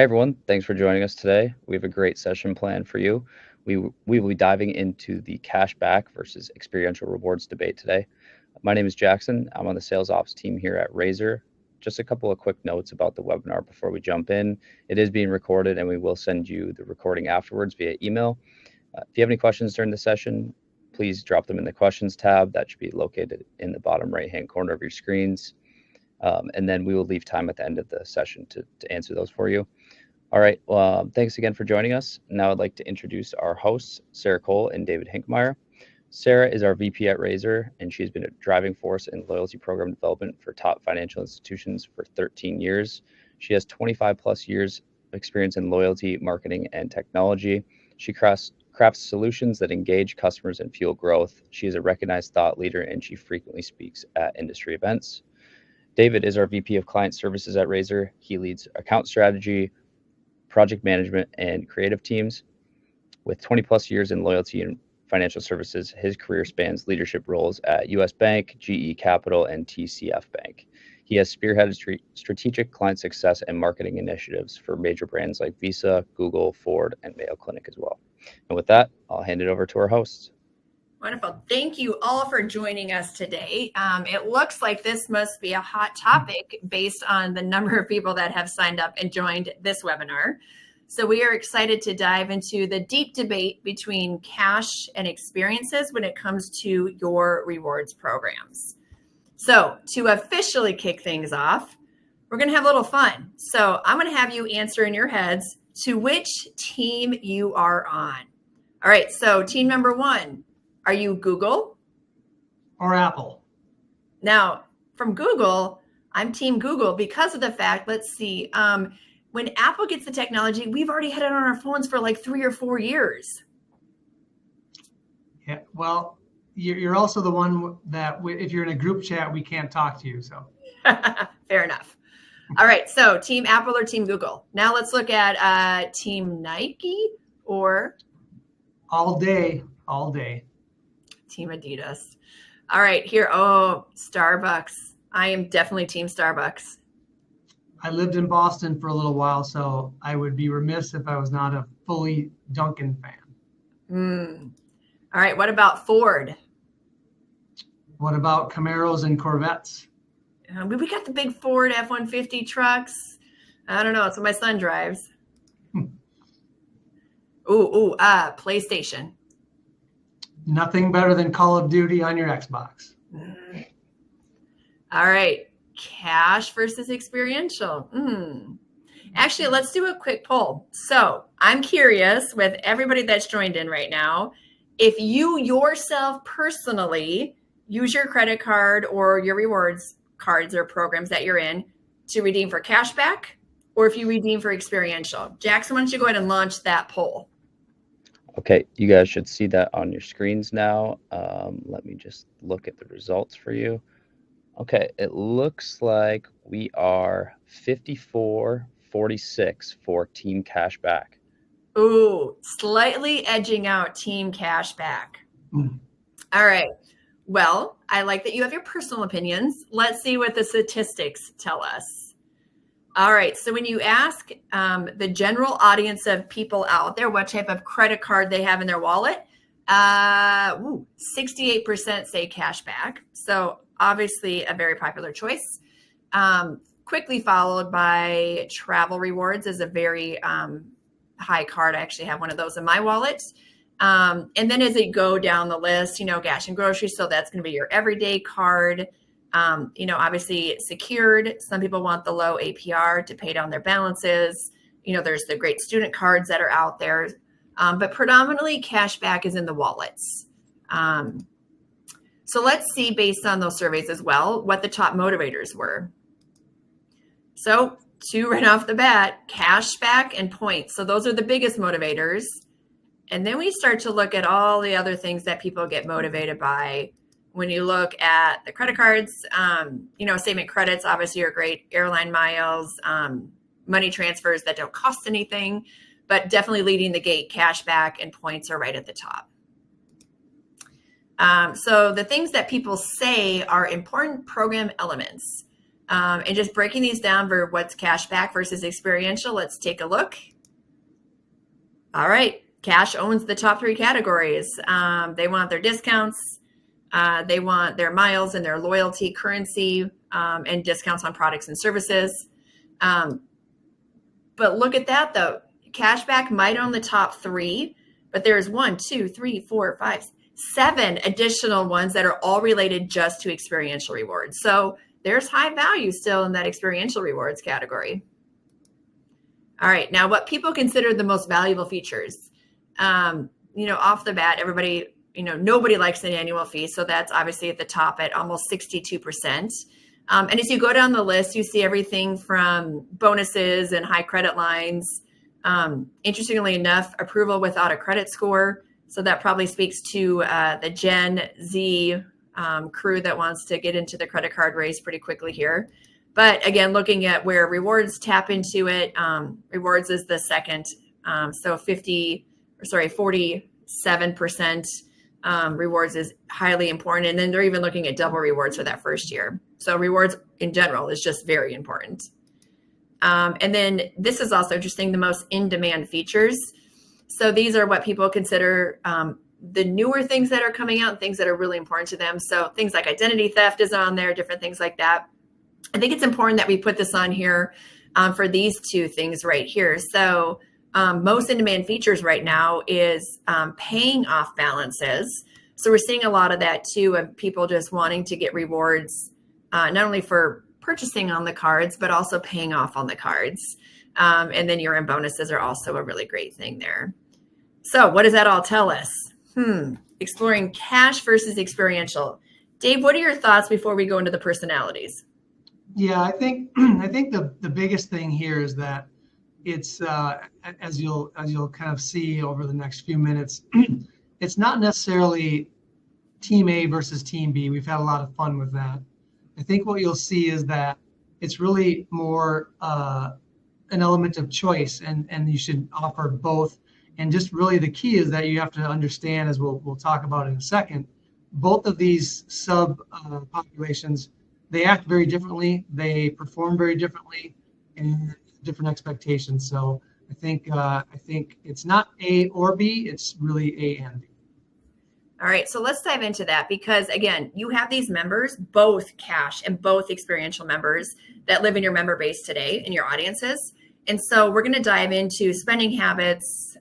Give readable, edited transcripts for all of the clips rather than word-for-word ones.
Hey everyone, thanks for joining us today. We have a great session planned for you. We will be diving into the cashback versus experiential rewards debate today. My name is Jackson. I'm on the sales ops team here at RAZR. Just a couple of quick notes about the webinar before we jump in. It is being recorded and we will send you the recording afterwards via email. If you have any questions during the session, please drop them in the questions tab. That should be located in the bottom right-hand corner of your screens. And then we will leave time at the end of the session to answer those for you. All right, well, thanks again for joining us. Now I'd like to introduce our hosts, Sarah Cole and David Hinkmeyer. Sarah is our VP at RAZR, and she's been a driving force in loyalty program development for top financial institutions for 13 years. She has 25 plus years of experience in loyalty, marketing, and technology. She crafts solutions that engage customers and fuel growth. She is a recognized thought leader, and she frequently speaks at industry events. David is our VP of Client Services at RAZR. He leads account strategy, project management, and creative teams. With 20 plus years in loyalty and financial services, his career spans leadership roles at US Bank, GE Capital, and TCF Bank. He has spearheaded strategic client success and marketing initiatives for major brands like Visa, Google, Ford, and Mayo Clinic as well. And with that, I'll hand it over to our hosts. Wonderful. Thank you all for joining us today. It looks like this must be a hot topic based on the number of people that have signed up and joined this webinar. So we are excited to dive into the deep debate between cash and experiences when it comes to your rewards programs. So to officially kick things off, we're going to have a little fun. So I'm going to have you answer in your heads to which team you are on. All right. So team number one. Are you Google or Apple? Now, from Google, I'm team Google because of the fact, let's see, when Apple gets the technology, we've already had it on our phones for like 3 or 4 years. Yeah, well, you're also the one that if you're in a group chat, we can't talk to you. So fair enough. All right, so team Apple or team Google. Now let's look at team Nike or all day. Team Adidas. All right, here. Oh, Starbucks. I am definitely team Starbucks. I lived in Boston for a little while, so I would be remiss if I was not a fully Dunkin' fan. All right, what about Ford? What about Camaros and Corvettes? We got the big Ford F-150 trucks. I don't know. It's what my son drives. PlayStation. Nothing better than Call of Duty on your Xbox. All right. Cash versus experiential. Actually, let's do a quick poll. So I'm curious with everybody that's joined in right now, if you yourself personally use your credit card or your rewards cards or programs that you're in to redeem for cashback, or if you redeem for experiential. Jackson, why don't you go ahead and launch that poll? Okay, you guys should see that on your screens now. Let me just look at the results for you. Okay, it looks like we are 54-46 for Team Cashback. Ooh, slightly edging out Team Cashback. All right. Well, I like that you have your personal opinions. Let's see what the statistics tell us. All right. So when you ask the general audience of people out there what type of credit card they have in their wallet, 68% say cashback. So obviously a very popular choice. Quickly followed by travel rewards is a very high card. I actually have one of those in my wallet. And then as they go down the list, gas and groceries. So that's going to be your everyday card. Obviously secured. Some people want the low APR to pay down their balances. There's the great student cards that are out there. But predominantly cashback is in the wallets. So let's see, based on those surveys as well, what the top motivators were. So 2 right off the bat, cashback and points. So those are the biggest motivators. And then we start to look at all the other things that people get motivated by. When you look at the credit cards, statement credits obviously are great, airline miles, money transfers that don't cost anything, but definitely leading the gate, cashback and points are right at the top. So the things that people say are important program elements. And just breaking these down for what's cash back versus experiential, let's take a look. All right, cash owns the top 3 categories. They want their discounts, they want their miles and their loyalty currency, and discounts on products and services. But look at that though. Cashback might own the top 3, but there's 1, 2, 3, 4, 5, 7 additional ones that are all related just to experiential rewards. So there's high value still in that experiential rewards category. All right, now what people consider the most valuable features. Off the bat, everybody, nobody likes an annual fee. So that's obviously at the top at almost 62%. And as you go down the list, you see everything from bonuses and high credit lines. Interestingly enough, approval without a credit score. So that probably speaks to the Gen Z crew that wants to get into the credit card race pretty quickly here. But again, looking at where rewards tap into it, rewards is the second. So 47% rewards is highly important. And then they're even looking at double rewards for that first year. So rewards in general is just very important. And then this is also interesting, the most in-demand features. So these are what people consider the newer things that are coming out, things that are really important to them. So things like identity theft is on there, different things like that. I think it's important that we put this on here for these 2 things right here. So most in-demand features right now is paying off balances. So we're seeing a lot of that too, of people just wanting to get rewards, not only for purchasing on the cards, but also paying off on the cards. And then year-end bonuses are also a really great thing there. So what does that all tell us? Exploring cash versus experiential. Dave, what are your thoughts before we go into the personalities? Yeah, I think the biggest thing here is that it's as you'll kind of see over the next few minutes, it's not necessarily team A versus team B. We've had a lot of fun with that. I think what you'll see is that it's really more an element of choice, and you should offer both. And just really the key is that you have to understand, as we'll talk about in a second, both of these sub populations, they act very differently, they perform very differently, and different expectations. So I think it's not A or B, it's really A and B. All right, so let's dive into that, because again, you have these members, both cash and both experiential members that live in your member base today in your audiences. And so we're going to dive into spending habits,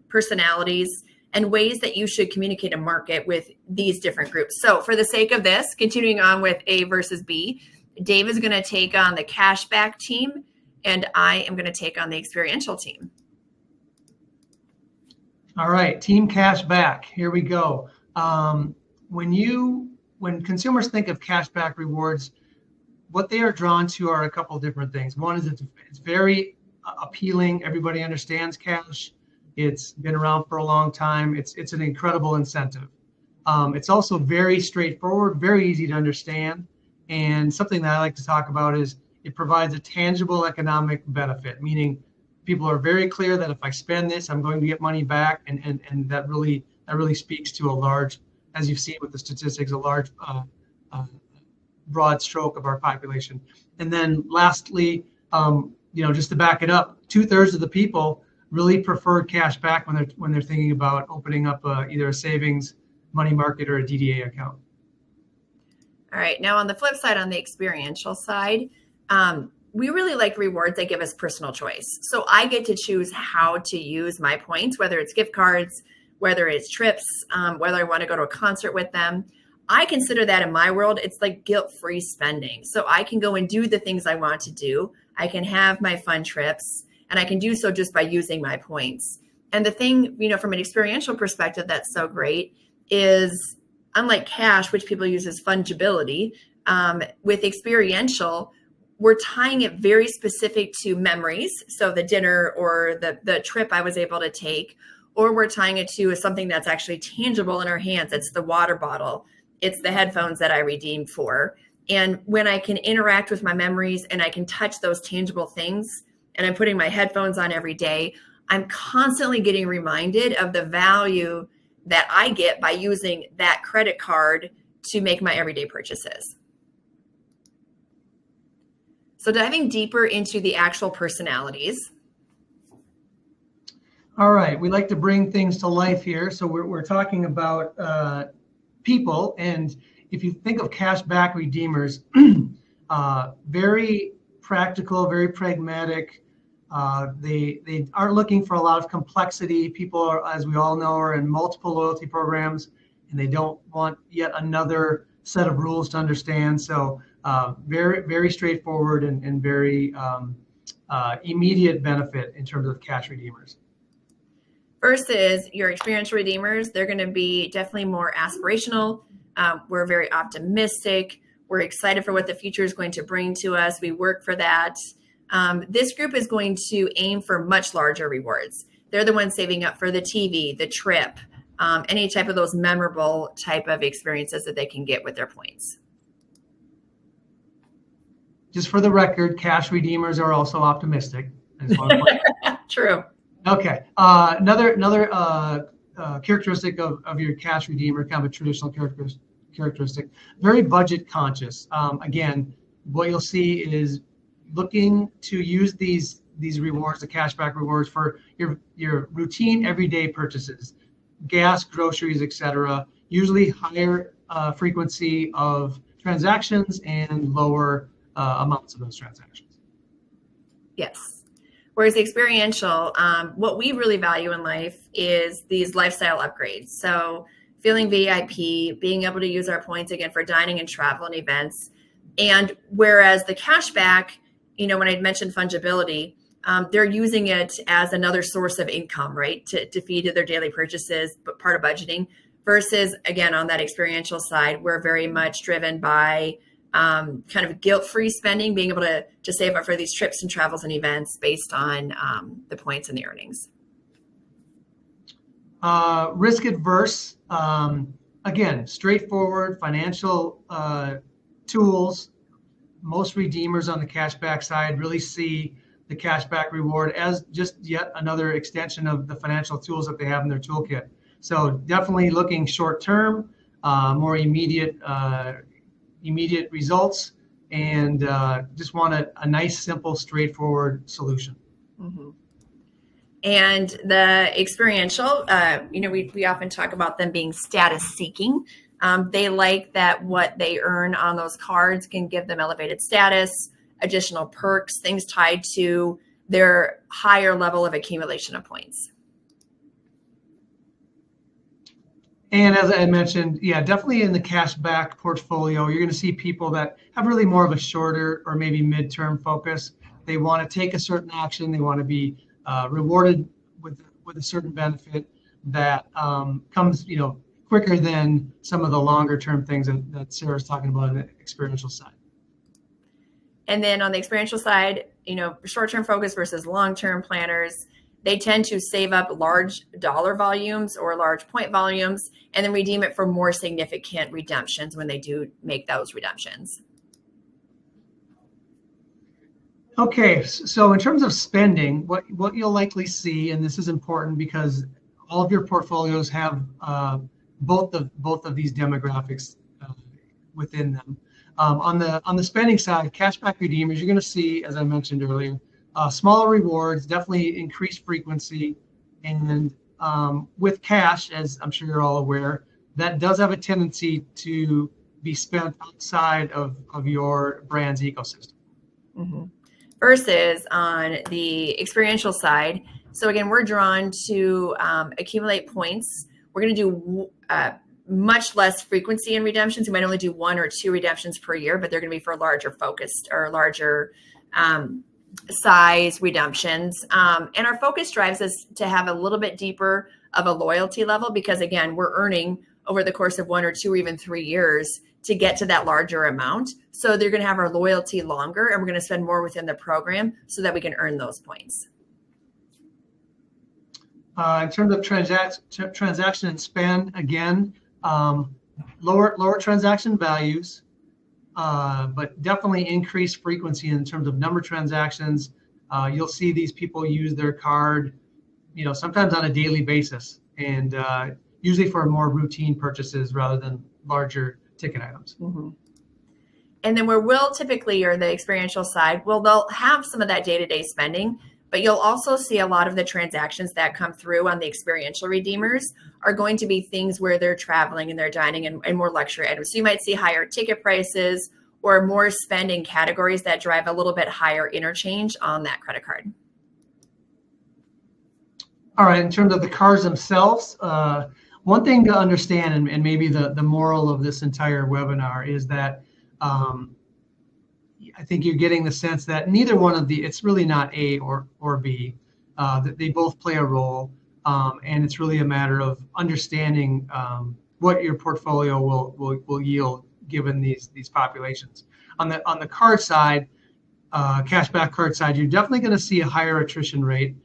personalities, and ways that you should communicate and market with these different groups. So for the sake of this, continuing on with A versus B, Dave is going to take on the cashback team, and I am going to take on the experiential team. All right, team cashback. Here we go. When consumers think of cashback rewards, what they are drawn to are a couple different things. One is it's very appealing. Everybody understands cash. It's been around for a long time. It's an incredible incentive. It's also very straightforward, very easy to understand. And something that I like to talk about is it provides a tangible economic benefit, meaning people are very clear that if I spend this, I'm going to get money back. And that really speaks to a large, as you've seen with the statistics, a large broad stroke of our population. And then lastly, just to back it up, 2/3 of the people really prefer cash back when they're thinking about opening up either a savings, money market, or a DDA account. All right. Now on the flip side, on the experiential side, we really like rewards that give us personal choice. So I get to choose how to use my points, whether it's gift cards, whether it's trips, whether I want to go to a concert with them. I consider that in my world, it's like guilt-free spending. So I can go and do the things I want to do. I can have my fun trips, and I can do so just by using my points. And the thing, from an experiential perspective, that's so great is, unlike cash, which people use as fungibility, with experiential, we're tying it very specific to memories. So the dinner or the trip I was able to take, or we're tying it to something that's actually tangible in our hands. It's the water bottle. It's the headphones that I redeemed for. And when I can interact with my memories and I can touch those tangible things, and I'm putting my headphones on every day, I'm constantly getting reminded of the value that I get by using that credit card to make my everyday purchases. So diving deeper into the actual personalities. All right, we like to bring things to life here. So we're talking about people, and if you think of cashback redeemers, very practical, very pragmatic. They aren't looking for a lot of complexity. People are, as we all know, are in multiple loyalty programs, and they don't want yet another set of rules to understand. So very, very straightforward and very immediate benefit in terms of cash redeemers. Versus your experiential redeemers, they're going to be definitely more aspirational. We're very optimistic. We're excited for what the future is going to bring to us. We work for that. This group is going to aim for much larger rewards. They're the ones saving up for the TV, the trip, any type of those memorable type of experiences that they can get with their points. Just for the record, cash redeemers are also optimistic. I just want to True. Okay. Another characteristic of your cash redeemer, kind of a traditional characteristic, very budget conscious. Again, what you'll see is looking to use these rewards, the cashback rewards, for your routine everyday purchases, gas, groceries, etc. Usually higher frequency of transactions and lower amounts of those transactions. Yes. Whereas the experiential, what we really value in life is these lifestyle upgrades. So feeling VIP, being able to use our points again for dining and travel and events. And whereas the cashback, when I mentioned fungibility, they're using it as another source of income, right? To feed their daily purchases, but part of budgeting. Versus, again, on that experiential side, we're very much driven by kind of guilt-free spending, being able to save up for these trips and travels and events based on the points and the earnings. Risk adverse, again, straightforward financial tools. Most redeemers on the cashback side really see the cashback reward as just yet another extension of the financial tools that they have in their toolkit. So definitely looking short-term, more immediate results, and just want a nice, simple, straightforward solution. Mm-hmm. And the experiential, we often talk about them being status seeking. They like that what they earn on those cards can give them elevated status, additional perks, things tied to their higher level of accumulation of points. And as I mentioned, yeah, definitely in the cashback portfolio, you're going to see people that have really more of a shorter or maybe midterm focus. They want to take a certain action. They want to be rewarded with a certain benefit that comes, quicker than some of the longer term things that Sarah's talking about on the experiential side. And then on the experiential side, short-term focus versus long-term planners, they tend to save up large dollar volumes or large point volumes and then redeem it for more significant redemptions when they do make those redemptions. Okay, so in terms of spending, what you'll likely see, and this is important because all of your portfolios have both of these demographics within them. On the spending side, cashback redeemers, you're going to see, as I mentioned earlier, smaller rewards, definitely increased frequency, and with cash, as I'm sure you're all aware, that does have a tendency to be spent outside of your brand's ecosystem. Mm-hmm. Versus on the experiential side, so again, we're drawn to accumulate points. We're going to do much less frequency in redemptions. We might only do 1 or 2 redemptions per year, but they're going to be for larger focused or larger size redemptions. And our focus drives us to have a little bit deeper of a loyalty level because, again, we're earning over the course of 1 or 2 or even 3 years to get to that larger amount. So they're going to have our loyalty longer, and we're going to spend more within the program so that we can earn those points. In terms of transaction and spend, again, lower transaction values, but definitely increased frequency in terms of number of transactions. You'll see these people use their card, sometimes on a daily basis, and usually for more routine purchases rather than larger ticket items. Mm-hmm. And then where we'll typically, or the experiential side, well, they'll have some of that day-to-day spending, but you'll also see a lot of the transactions that come through on the experiential redeemers are going to be things where they're traveling and they're dining and more luxury items. So you might see higher ticket prices or more spend in categories that drive a little bit higher interchange on that credit card. All right, in terms of the cards themselves, one thing to understand, and maybe the moral of this entire webinar is that I think you're getting the sense that neither one of it's really not A or B, that they both play a role, and it's really a matter of understanding what your portfolio will yield given these populations. On the card side, cashback card side, you're definitely going to see a higher attrition rate.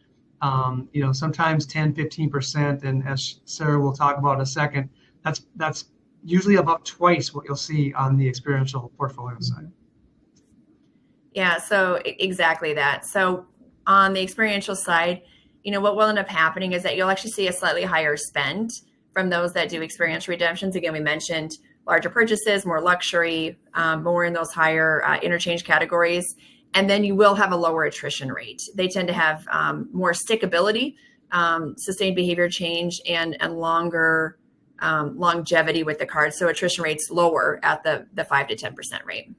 Sometimes 10, 15%, and as Sarah will talk about in a second, that's usually about twice what you'll see on the experiential portfolio side. Yeah, so exactly that. So on the experiential side, what will end up happening is that you'll actually see a slightly higher spend from those that do experiential redemptions. Again, we mentioned larger purchases, more luxury, more in those higher interchange categories. And then you will have a lower attrition rate. They tend to have more stickability, sustained behavior change, and longer longevity with the card. So attrition rates lower at the 5 to 10% rate.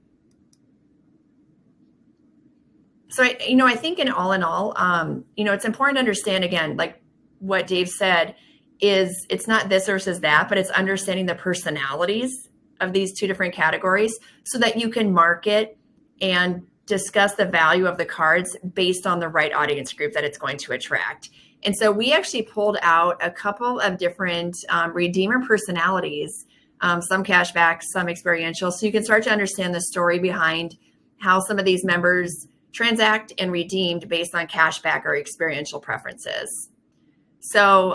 So, I think in all, it's important to understand, again, like what Dave said, is it's not this versus that, but it's understanding the personalities of these two different categories so that you can market and discuss the value of the cards based on the right audience group that it's going to attract. And so we actually pulled out a couple of different redeemer personalities, some cashback, some experiential, so you can start to understand the story behind how some of these members transact and redeemed based on cashback or experiential preferences. So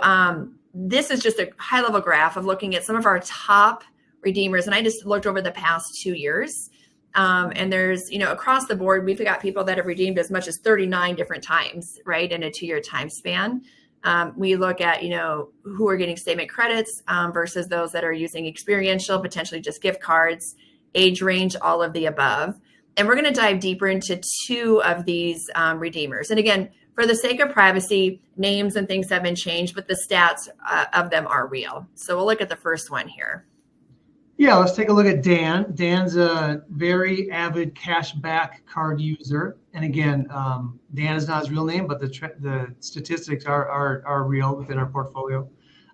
this is just a high-level graph of looking at some of our top redeemers, and I just looked over the past 2 years. And there's, across the board, we've got people that have redeemed as much as 39 different times, right, in a 2-year time span. We look at, who are getting statement credits versus those that are using experiential, potentially just gift cards, age range, all of the above. And we're going to dive deeper into 2 of these redeemers. And again, for the sake of privacy, names and things have been changed, but the stats of them are real. So we'll look at the first one here. Yeah, let's take a look at Dan. Dan's a very avid cashback card user. And again, Dan is not his real name, but the statistics are real within our portfolio.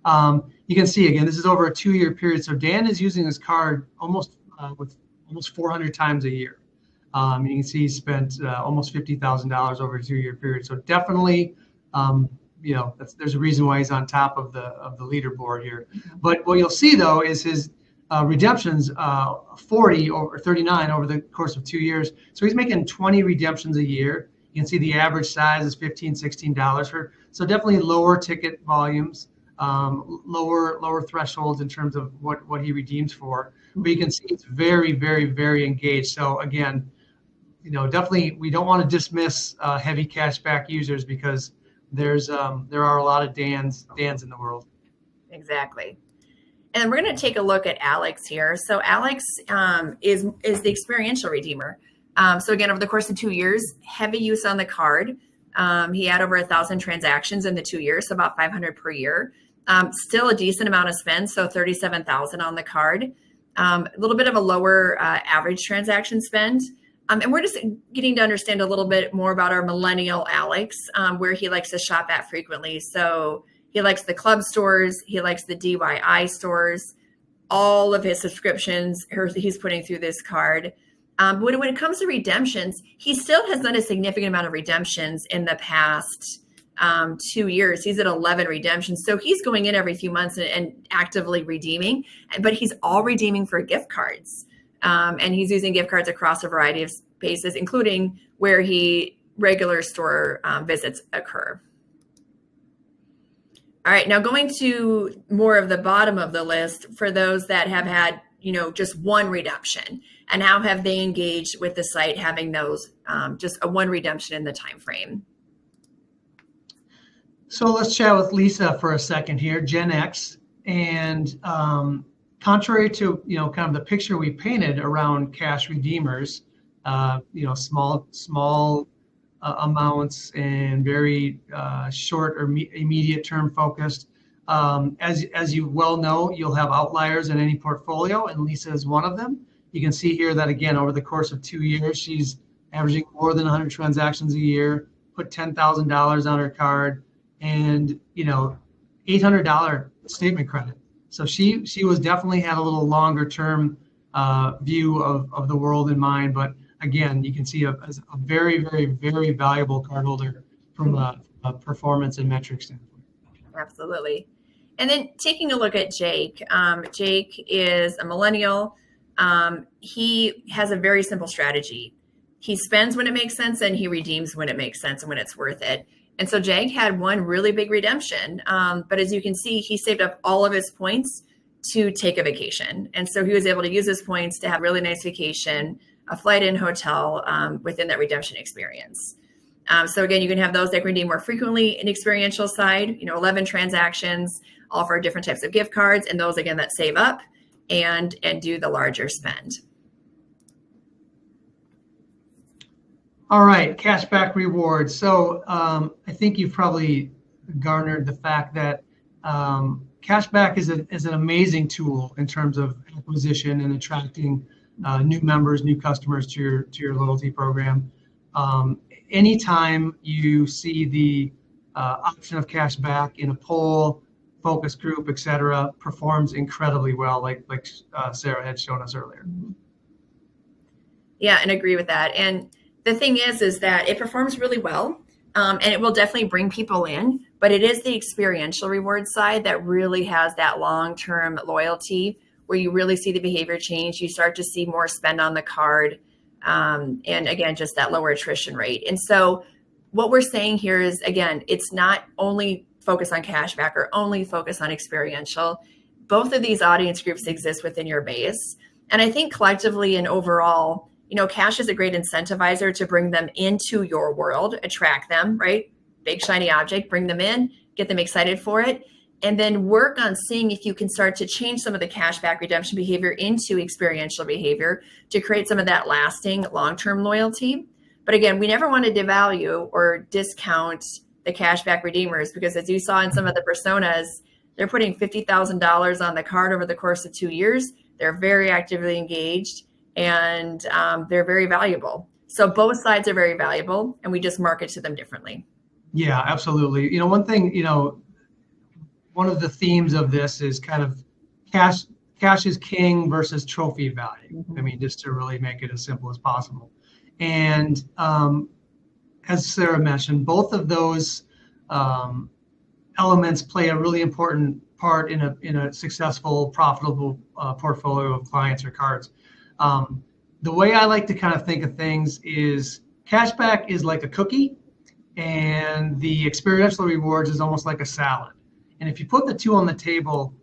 You can see, again, this is over a 2-year period. So Dan is using his card almost 400 times a year. You can see he spent almost $50,000 over a 2-year period. So definitely, there's a reason why he's on top of the leaderboard here. But what you'll see though is his redemptions 40 or 39 over the course of 2 years. So he's making 20 redemptions a year. You can see the average size is $15, $16 so definitely lower ticket volumes, lower thresholds in terms of what he redeems for. But you can see it's very, very, very engaged. So again, definitely we don't want to dismiss heavy cashback users because there are a lot of Dans in the world. Exactly. And we're going to take a look at Alex here. So Alex is the experiential redeemer. So again, over the course of 2 years, heavy use on the card. He had over 1,000 transactions in the 2 years, so about 500 per year. Still a decent amount of spend, so 37,000 on the card. A little bit of a lower average transaction spend. And we're just getting to understand a little bit more about our millennial Alex, where he likes to shop at frequently. So he likes the club stores. He likes the DIY stores. All of his subscriptions he's putting through this card. When it comes to redemptions, he still has done a significant amount of redemptions in the past 2 years. He's at 11 redemptions. So he's going in every few months and actively redeeming, but he's all redeeming for gift cards. And he's using gift cards across a variety of spaces, including where regular store visits occur. All right, now going to more of the bottom of the list for those that have had, just one redemption, and how have they engaged with the site having those just a one redemption in the time frame. So let's chat with Lisa for a second here, Gen X, and contrary to, kind of the picture we painted around cash redeemers, small amounts and very short or immediate term focused. As you well know, you'll have outliers in any portfolio, and Lisa is one of them. You can see here that, again, over the course of 2 years, she's averaging more than 100 transactions a year, put $10,000 on her card, and $800 statement credit. So she was definitely had a little longer term view of the world in mind. But again, you can see a very, very, very valuable cardholder from a performance and metric standpoint. Absolutely. And then taking a look at Jake. Jake is a millennial. He has a very simple strategy. He spends when it makes sense and he redeems when it makes sense and when it's worth it. And so Jake had one really big redemption. But as you can see, he saved up all of his points to take a vacation. And so he was able to use his points to have a really nice vacation, a flight in hotel within that redemption experience. So again, you can have those that redeem more frequently in experiential side, 11 transactions, all for different types of gift cards, and those again that save up and do the larger spend. All right, cashback rewards. So I think you've probably garnered the fact that cashback is an amazing tool in terms of acquisition and attracting new members, new customers to your loyalty program. Anytime you see the option of cashback in a poll, focus group, etc., performs incredibly well, like Sarah had shown us earlier. Yeah, and agree with that. And the thing is that it performs really well, and it will definitely bring people in, but it is the experiential reward side that really has that long-term loyalty where you really see the behavior change. You start to see more spend on the card, and again, just that lower attrition rate. And so what we're saying here is, again, it's not only focus on cashback or only focus on experiential. Both of these audience groups exist within your base. And I think collectively and overall, cash is a great incentivizer to bring them into your world, attract them, right? Big shiny object, bring them in, get them excited for it, and then work on seeing if you can start to change some of the cashback redemption behavior into experiential behavior to create some of that lasting long-term loyalty. But again, we never want to devalue or discount the cashback redeemers, because as you saw in some of the personas, they're putting $50,000 on the card over the course of 2 years. They're very actively engaged, and they're very valuable. So both sides are very valuable, and we just market to them differently. Yeah, absolutely. One thing, one of the themes of this is kind of cash is king versus trophy value. Mm-hmm. I mean, just to really make it as simple as possible. And as Sarah mentioned, both of those elements play a really important part in a successful, profitable portfolio of clients or cards. The way I like to kind of think of things is cashback is like a cookie, and the experiential rewards is almost like a salad. And if you put the two on the table,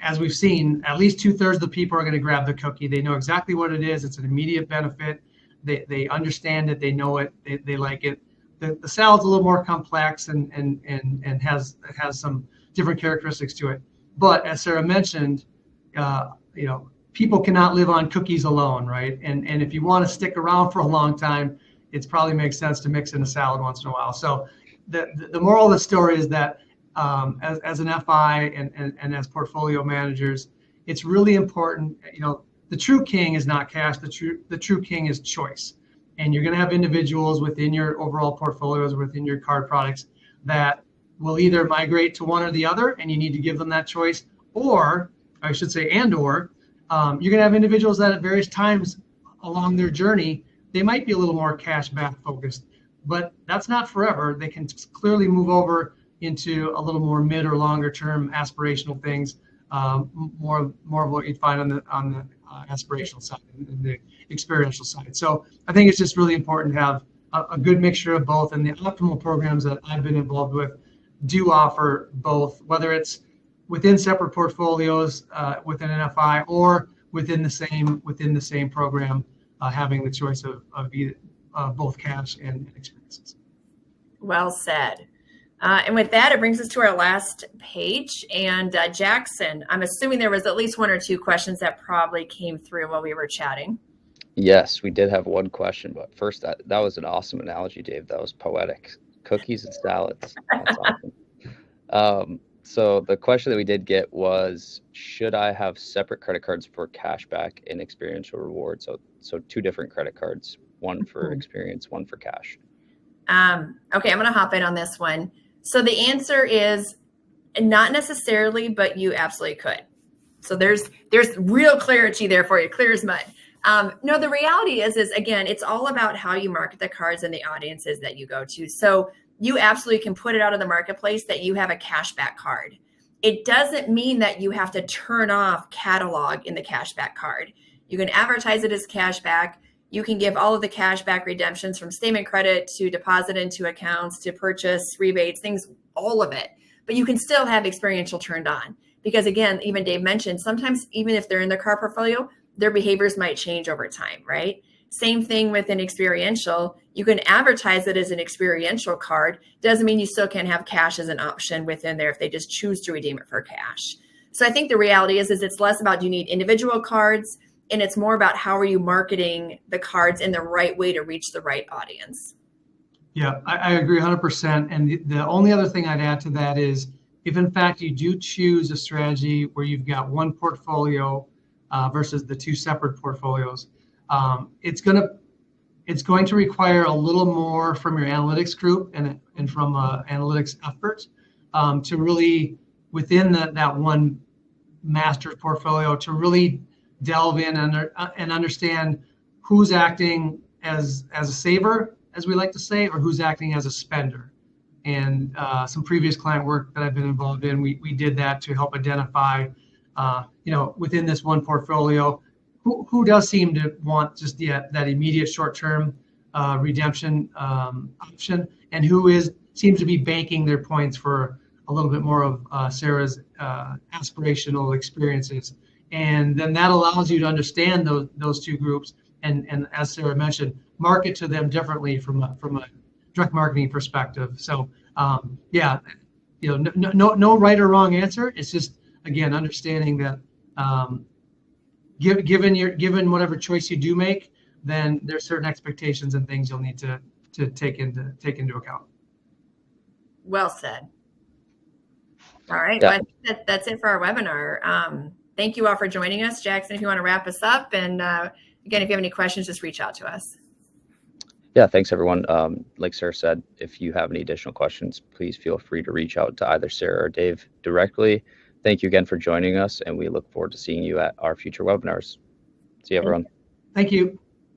as we've seen, at least 2/3 of the people are going to grab the cookie. They know exactly what it is. It's an immediate benefit. They understand it. They know it. They like it. The salad's a little more complex and has some different characteristics to it. But as Sarah mentioned, people cannot live on cookies alone, right? And if you want to stick around for a long time, it probably makes sense to mix in a salad once in a while. So the moral of the story is that as an FI and as portfolio managers, it's really important. The true king is not cash. The true king is choice. And you're going to have individuals within your overall portfolios, within your card products, that will either migrate to one or the other, and you need to give them that choice, or I should say, you're going to have individuals that at various times along their journey, they might be a little more cash back focused, but that's not forever. They can clearly move over into a little more mid or longer term aspirational things, more of what you'd find on the aspirational side and the experiential side. So I think it's just really important to have a good mixture of both, and the optimal programs that I've been involved with do offer both, whether it's within separate portfolios within an FI or within the same program, having the choice of both cash and experiences. Well said. And with that, it brings us to our last page. And Jackson, I'm assuming there was at least 1 or 2 questions that probably came through while we were chatting. Yes, we did have one question, but first, that was an awesome analogy, Dave. That was poetic. Cookies and salads. That's awesome. So the question that we did get was, should I have separate credit cards for cashback and experiential rewards? So 2 different credit cards, one for experience, one for cash. Okay, I'm going to hop in on this one. So the answer is not necessarily, but you absolutely could. So there's real clarity there for you, clear as mud. No, the reality is again, it's all about how you market the cards and the audiences that you go to. So you absolutely can put it out in the marketplace that you have a cashback card. It doesn't mean that you have to turn off catalog in the cashback card. You can advertise it as cashback. You can give all of the cashback redemptions from statement credit to deposit into accounts to purchase rebates, things, all of it. But you can still have experiential turned on because again, even Dave mentioned, sometimes even if they're in the card portfolio, their behaviors might change over time, right? Same thing with an experiential. You can advertise it as an experiential card. Doesn't mean you still can't have cash as an option within there if they just choose to redeem it for cash. So I think the reality is it's less about do you need individual cards, and it's more about how are you marketing the cards in the right way to reach the right audience. Yeah, I agree 100%. And the only other thing I'd add to that is if in fact you do choose a strategy where you've got one portfolio versus the 2 separate portfolios, it's going to require a little more from your analytics group and from analytics effort to really within that one master portfolio to really delve in and understand who's acting as a saver, as we like to say, or who's acting as a spender. And some previous client work that I've been involved in, we did that to help identify, within this one portfolio, who does seem to want just that immediate short-term redemption option, and who seems to be banking their points for a little bit more of Sarah's aspirational experiences. And then that allows you to understand those 2 groups, and as Sarah mentioned, market to them differently from a direct marketing perspective. So no right or wrong answer. It's just again understanding that given whatever choice you do make, then there's certain expectations and things you'll need to take into account. Well said. All right, Yeah. well, I think that's it for our webinar. Thank you all for joining us. Jackson, if you want to wrap us up, and again, if you have any questions, just reach out to us. Yeah, thanks everyone. Like Sarah said, if you have any additional questions, please feel free to reach out to either Sarah or Dave directly. Thank you again for joining us, and we look forward to seeing you at our future webinars. See you, everyone. Thank you.